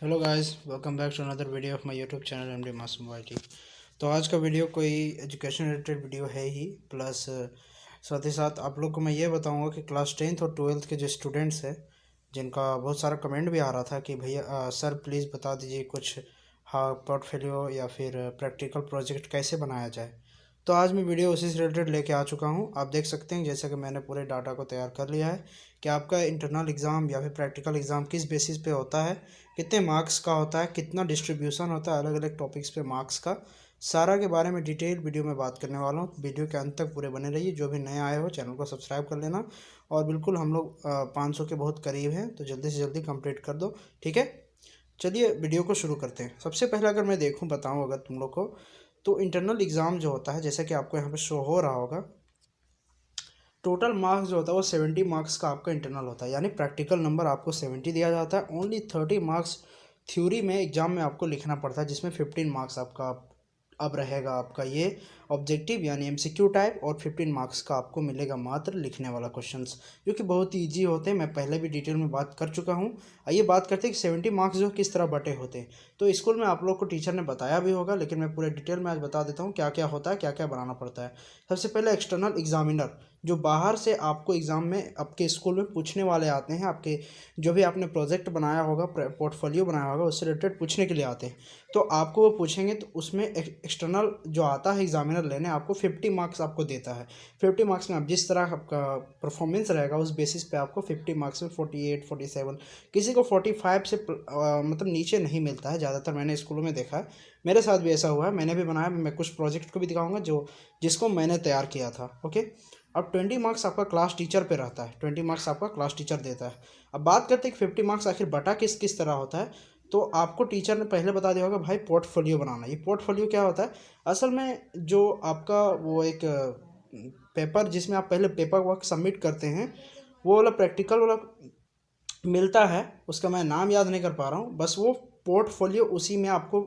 Hello guys, welcome back to another video of my YouTube channel MD Masoom IT. तो आज का video कोई education related video है ही, plus साथ ही साथ आप लोग को मैं ये बताऊंगा कि क्लास 10th और 12th के जो स्टूडेंट्स हैं, जिनका बहुत सारा कमेंट भी आ रहा था कि भैया सर प्लीज़ बता दीजिए कुछ, हाँ, पोर्टफोलियो या फिर प्रैक्टिकल प्रोजेक्ट कैसे बनाया जाए। तो आज मैं वीडियो उसी से रिलेटेड लेके आ चुका हूँ। आप देख सकते हैं जैसा कि मैंने पूरे डाटा को तैयार कर लिया है कि आपका इंटरनल एग्ज़ाम या फिर प्रैक्टिकल एग्ज़ाम किस बेसिस पे होता है, कितने मार्क्स का होता है, कितना डिस्ट्रीब्यूशन होता है अलग अलग टॉपिक्स पे मार्क्स का, सारा के बारे में डिटेल वीडियो में बात करने वाला हूँ। वीडियो के अंत तक पूरे बने रहिए। जो भी नए आए हो चैनल को सब्सक्राइब कर लेना, और बिल्कुल हम लोग 500 के बहुत करीब हैं, तो जल्दी से जल्दी कंप्लीट कर दो, ठीक है। चलिए वीडियो को शुरू करते हैं। सबसे पहले अगर मैं बताऊँ अगर तुम लोग को, तो इंटरनल एग्ज़ाम जो होता है, जैसा कि आपको यहाँ पे शो हो रहा होगा, टोटल मार्क्स जो होता है वो 70 मार्क्स का आपका इंटरनल होता है, यानी प्रैक्टिकल नंबर आपको 70 दिया जाता है। ओनली 30 मार्क्स थ्योरी में एग्जाम में आपको लिखना पड़ता है, जिसमें 15 मार्क्स आपका अब रहेगा आपका ये ऑब्जेक्टिव यानी एमसीक्यू टाइप, और 15 मार्क्स का आपको मिलेगा मात्र लिखने वाला क्वेश्चंस, जो कि बहुत ही ईजी होते हैं। मैं पहले भी डिटेल में बात कर चुका हूँ। आइए बात करते हैं कि 70 मार्क्स जो किस तरह बटे होते हैं। तो स्कूल में आप लोग को टीचर ने बताया भी होगा, लेकिन मैं पूरे डिटेल में आज बता देता हूँ क्या क्या होता है, क्या क्या बनाना पड़ता है। सबसे पहले एक्सटर्नल एग्जामिनर, जो बाहर से आपको एग्ज़ाम में आपके स्कूल में पूछने वाले आते हैं, आपके जो भी आपने प्रोजेक्ट बनाया होगा, पोर्टफोलियो बनाया होगा, उससे रिलेटेड पूछने के लिए आते हैं। तो आपको वो पूछेंगे, तो उसमें एक्सटर्नल जो आता है एग्जामिनर लेने, आपको 50 मार्क्स आपको देता है। 50 मार्क्स में आप जिस तरह आपका परफॉर्मेंस रहेगा उस बेसिस पे आपको 50 मार्क्स में 48 47, किसी को 45 से मतलब नीचे नहीं मिलता है ज़्यादातर। मैंने स्कूलों में देखा है, मेरे साथ भी ऐसा हुआ है, मैंने भी बनाया। मैं कुछ प्रोजेक्ट को भी दिखाऊंगा जो जिसको मैंने तैयार किया था, ओके। अब 20 मार्क्स आपका क्लास टीचर पे रहता है, 20 मार्क्स आपका क्लास टीचर देता है। अब बात करते हैं कि 50 मार्क्स आखिर बटा किस किस तरह होता है। तो आपको टीचर ने पहले बता दिया होगा भाई पोर्टफोलियो बनाना। ये पोर्टफोलियो क्या होता है? असल में जो आपका वो एक पेपर, जिसमें आप पहले पेपर वर्क सबमिट करते हैं, वो वाला प्रैक्टिकल वाला मिलता है, उसका मैं नाम याद नहीं कर पा रहा हूँ, बस वो पोर्टफोलियो, उसी में आपको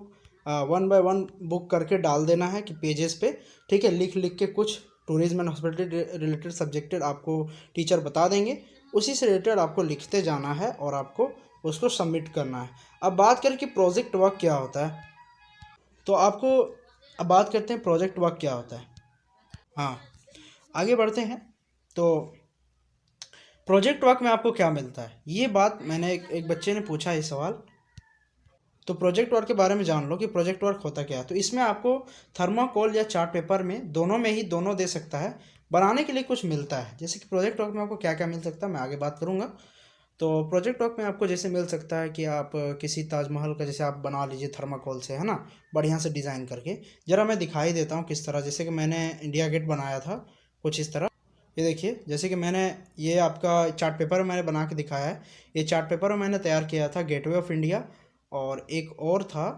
1 बाय 1 बुक करके डाल देना है कि पेजेस पे, ठीक है। लिख लिख के कुछ tourism and hospitality related subjected आपको टीचर बता देंगे, उसी से रिलेटेड आपको लिखते जाना है और आपको उसको सबमिट करना है। अब बात करें कि प्रोजेक्ट वर्क क्या होता है, तो आपको अब बात करते हैं प्रोजेक्ट वर्क क्या होता है। हाँ, आगे बढ़ते हैं। तो प्रोजेक्ट वर्क में आपको क्या मिलता है, ये बात मैंने एक बच्चे ने पूछा ये सवाल। तो प्रोजेक्ट वर्क के बारे में जान लो कि प्रोजेक्ट वर्क होता क्या है। तो इसमें आपको थर्माकोल या चार्ट पेपर में, दोनों में ही, दोनों दे सकता है, बनाने के लिए कुछ मिलता है। जैसे कि प्रोजेक्ट वर्क में आपको क्या क्या मिल सकता है मैं आगे बात करूंगा। तो प्रोजेक्ट वर्क में आपको जैसे मिल सकता है कि आप किसी ताजमहल का जैसे आप बना लीजिए थर्माकोल से, है ना, बढ़िया से डिज़ाइन करके। ज़रा मैं दिखाई देता हूँ किस तरह। जैसे कि मैंने इंडिया गेट बनाया था कुछ इस तरह। ये देखिए, जैसे कि मैंने ये आपका चार्ट पेपर मैंने बना के दिखाया है। ये चार्ट पेपर मैंने तैयार किया था गेटवे ऑफ इंडिया, और एक और था,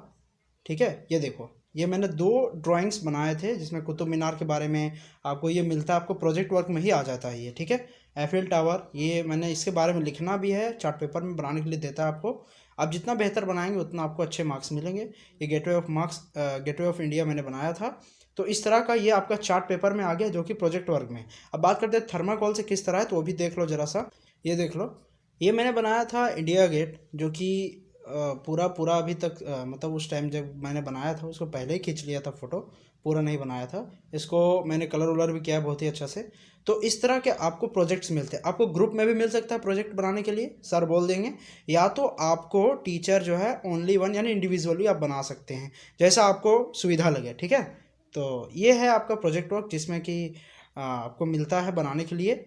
ठीक है। ये देखो, ये मैंने दो ड्राइंग्स बनाए थे, जिसमें कुतुब मीनार के बारे में आपको ये मिलता है, आपको प्रोजेक्ट वर्क में ही आ जाता है ये, ठीक है। एफिल टावर, ये मैंने इसके बारे में लिखना भी है, चार्ट पेपर में बनाने के लिए देता है आपको। आप जितना बेहतर बनाएंगे उतना आपको अच्छे मार्क्स मिलेंगे। ये गेटवे ऑफ इंडिया मैंने बनाया था। तो इस तरह का ये आपका चार्ट पेपर में आ गया, जो कि प्रोजेक्ट वर्क में। अब बात करते हैं थर्माकोल से किस तरह है, तो वो भी देख लो ज़रा सा। ये देख लो, ये मैंने बनाया था इंडिया गेट, जो कि पूरा पूरा अभी तक मतलब उस टाइम जब मैंने बनाया था उसको पहले ही खींच लिया था फ़ोटो, पूरा नहीं बनाया था। इसको मैंने कलर वलर भी किया बहुत ही अच्छा से। तो इस तरह के आपको प्रोजेक्ट्स मिलते हैं। आपको ग्रुप में भी मिल सकता है प्रोजेक्ट बनाने के लिए, सर बोल देंगे, या तो आपको टीचर जो है ओनली वन यानी इंडिविजुअली आप बना सकते हैं, जैसा आपको सुविधा लगे, ठीक है। तो ये है आपका प्रोजेक्ट वर्क, जिसमें कि आपको मिलता है बनाने के लिए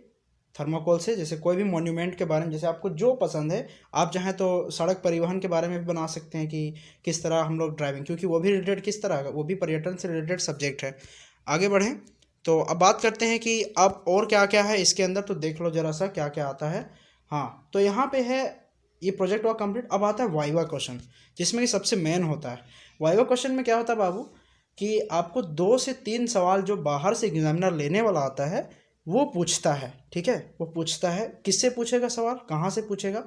थर्माकोल से। जैसे कोई भी मॉन्यूमेंट के बारे में, जैसे आपको जो पसंद है, आप चाहें तो सड़क परिवहन के बारे में भी बना सकते हैं कि किस तरह हम लोग ड्राइविंग, क्योंकि वो भी रिलेटेड किस तरह का, वो भी पर्यटन से रिलेटेड सब्जेक्ट है। आगे बढ़ें, तो अब बात करते हैं कि अब और क्या क्या है इसके अंदर। तो देख लो ज़रा सा क्या क्या आता है। हाँ, तो यहाँ पे है ये प्रोजेक्ट वर्क कंप्लीट। अब आता है वाइवा क्वेश्चन, जिसमें कि सबसे मेन होता है। वाइवा क्वेश्चन में क्या होता है बाबू, कि आपको 2 से 3 सवाल जो बाहर से एग्जामिनर लेने वाला आता है वो पूछता है, ठीक है। वो पूछता है, किससे पूछेगा सवाल, कहाँ से पूछेगा,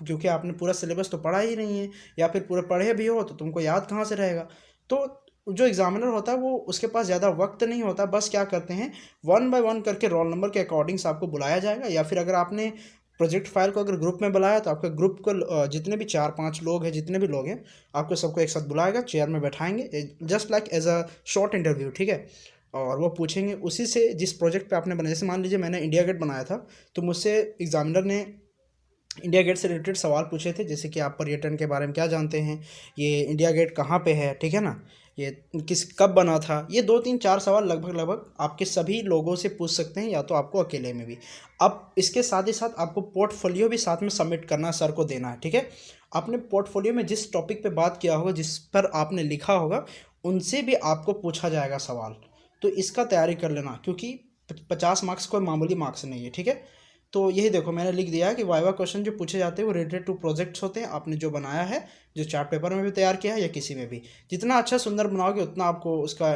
क्योंकि आपने पूरा सिलेबस तो पढ़ा ही नहीं है, या फिर पूरे पढ़े भी हो तो तुमको याद कहाँ से रहेगा। तो जो एग्जामिनर होता है वो, उसके पास ज़्यादा वक्त नहीं होता, बस क्या करते हैं 1 बाय 1 करके रोल नंबर के अकॉर्डिंग्स आपको बुलाया जाएगा, या फिर अगर आपने प्रोजेक्ट फाइल को अगर ग्रुप में बुलाया तो आपके ग्रुप को जितने भी 4-5 लोग हैं, जितने भी लोग हैं, आपको सबको एक साथ बुलाएगा, चेयर में बैठाएंगे, just like as a short interview, ठीक है। और वो पूछेंगे उसी से जिस प्रोजेक्ट पे आपने बनाया। जैसे मान लीजिए मैंने इंडिया गेट बनाया था, तो मुझसे एग्जामिनर ने इंडिया गेट से रिलेटेड सवाल पूछे थे, जैसे कि आप पर्यटन के बारे में क्या जानते हैं, ये इंडिया गेट कहाँ पे है, ठीक है ना, ये कब बना था। ये 2-3-4 सवाल लगभग आपके सभी लोगों से पूछ सकते हैं, या तो आपको अकेले में भी। अब इसके साथ ही साथ आपको पोर्टफोलियो भी साथ में सबमिट करना, सर को देना है, ठीक है। आपने पोर्टफोलियो में जिस टॉपिक पे बात किया होगा, जिस पर आपने लिखा होगा, उनसे भी आपको पूछा जाएगा सवाल। तो इसका तैयारी कर लेना, क्योंकि 50 मार्क्स कोई मामूली मार्क्स नहीं है, ठीक है। तो यही देखो मैंने लिख दिया है कि वाइवा क्वेश्चन जो पूछे जाते हैं वो रिलेटेड टू प्रोजेक्ट्स होते हैं, आपने जो बनाया है, जो चार्ट पेपर में भी तैयार किया है या किसी में भी। जितना अच्छा सुंदर बनाओगे उतना आपको उसका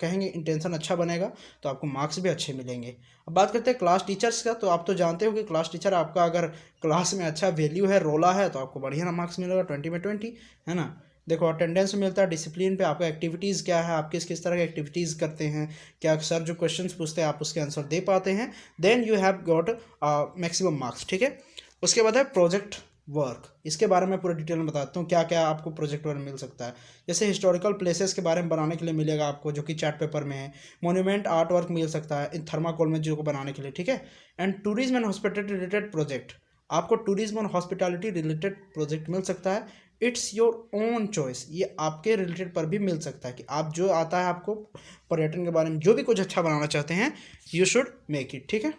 कहेंगे इंटेंशन अच्छा बनेगा, तो आपको मार्क्स भी अच्छे मिलेंगे। अब बात करते हैं क्लास टीचर्स का, तो आप तो जानते हो कि क्लास टीचर आपका अगर क्लास में अच्छा वैल्यू है, रोला है, तो आपको बढ़िया ना मार्क्स मिलेगा, 20 में 20, है ना। देखो अटेंडेंस मिलता है, डिसिप्लिन पे आपका एक्टिविटीज़ क्या है, आप किस किस तरह की एक्टिविटीज़ करते हैं, क्या सर जो क्वेश्चंस पूछते हैं आप उसके आंसर दे पाते हैं, then you have got maximum marks, ठीक है। उसके बाद है प्रोजेक्ट वर्क। इसके बारे में पूरे डिटेल में बताता हूँ क्या क्या आपको प्रोजेक्ट वर्क मिल सकता है। जैसे हिस्टोरिकल प्लेसेस के बारे में बनाने के लिए मिलेगा आपको, जो कि चार्ट पेपर में है। मोन्यूमेंट आर्ट वर्क मिल सकता है इन थर्माकोल में जो को बनाने के लिए, ठीक है। And tourism and hospitality related project, आपको टूरिज्म और हॉस्पिटलिटी रिलेटेड प्रोजेक्ट मिल सकता है। इट्स योर ओन चॉइस, ये आपके रिलेटेड पर भी मिल सकता है कि आप जो आता है आपको पर्यटन के बारे में जो भी कुछ अच्छा बनाना चाहते हैं, यू शुड मेक इट, ठीक है।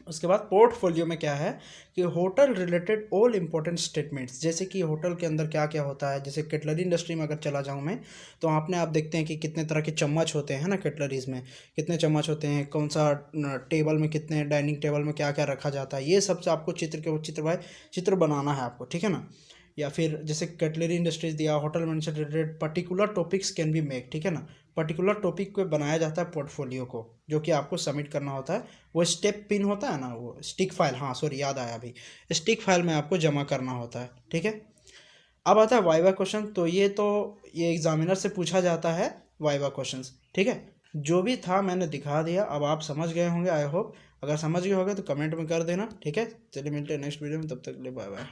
उसके बाद पोर्टफोलियो में क्या है कि hotel related all important statements, जैसे कि होटल के अंदर क्या क्या होता है। जैसे कटलरी इंडस्ट्री में अगर चला जाऊं मैं, तो आपने आप देखते हैं कि कितने तरह के चम्मच होते हैं ना, कटलरीज में कितने चम्मच होते हैं, कौन सा टेबल में कितने, डाइनिंग टेबल में क्या क्या रखा जाता है, ये सब से आपको चित्र बनाना है आपको, ठीक है ना। या फिर जैसे कटलरी इंडस्ट्रीज दिया, होटल मैनेजमेंट से related particular topics can be make, ठीक है ना। पर्टिकुलर टॉपिक को बनाया जाता है पोर्टफोलियो को, जो कि आपको सबमिट करना होता है। वो स्टेप पिन होता है ना, वो स्टिक फाइल, हाँ सॉरी याद आया अभी, स्टिक फाइल में आपको जमा करना होता है, ठीक है। अब आता है वाइवा क्वेश्चन, ये एग्जामिनर से पूछा जाता है वाइवा क्वेश्चंस, ठीक है। जो भी था मैंने दिखा दिया, अब आप समझ गए होंगे आई होप। अगर समझ गए होंगे तो कमेंट में कर देना, ठीक है। चलिए मिलते हैं नेक्स्ट वीडियो में, तब तक के लिए बाय बाय।